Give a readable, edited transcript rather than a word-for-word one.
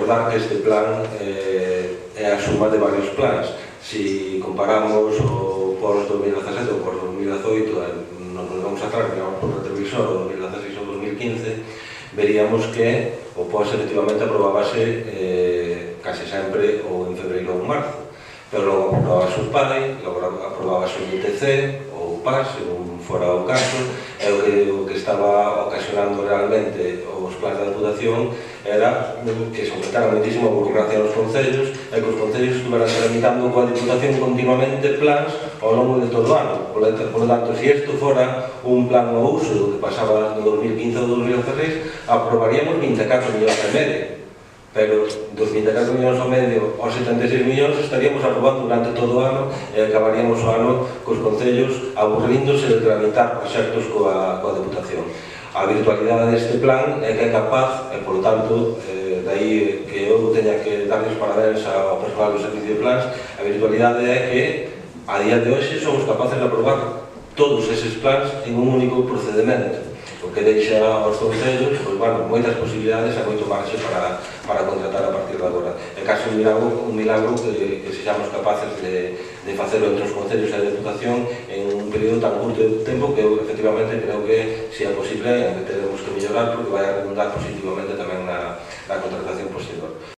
recordar que este plan é a suma de varios plans. Si comparamos o POS 2017 ou POS 2018, nos volvemos atrás, miramos por retrovisor, o 2016 ou 2015, veríamos que o POS efectivamente aprobábase case sempre ou en febreiro ou en marzo, pero logo aprobábase o PAI, logo aprobábase o ITC ou o PAS, según fora o caso, e o que estaba ocasionando realmente os plans de deputación era que se aumentara moitísimo a burocracia nos concellos e que os concellos estuveran tramitando coa Diputación continuamente plans ao longo de todo o ano. Por lo tanto, se isto fora un plan ao uso que pasaba no 2015 ou 2016, aprobaríamos 24 millóns e medio. Pero dos 24 millóns ao medio aos 76 millóns estaríamos aprobando durante todo o ano e acabaríamos o ano cos concellos aburríndose de tramitar proxectos coa Deputación. A virtualidade deste plan é que é capaz, e por tanto, dai que eu teña que darles parabéns ao personal do Servicio de Plans, a virtualidade é que a día de hoxe somos capaces de aprobar todos eses plans en un único procedimento, o que deixa aos concellos moitas posibilidades e moito marxe para contratar a partir de agora. É case un milagro que sexamos capaces de facelo entre os concellos e a Deputación en un período tan curto de tempo que eu efectivamente creo que se é posible, que tenemos que mellorar porque vai a redundar positivamente tamén na contratación posterior.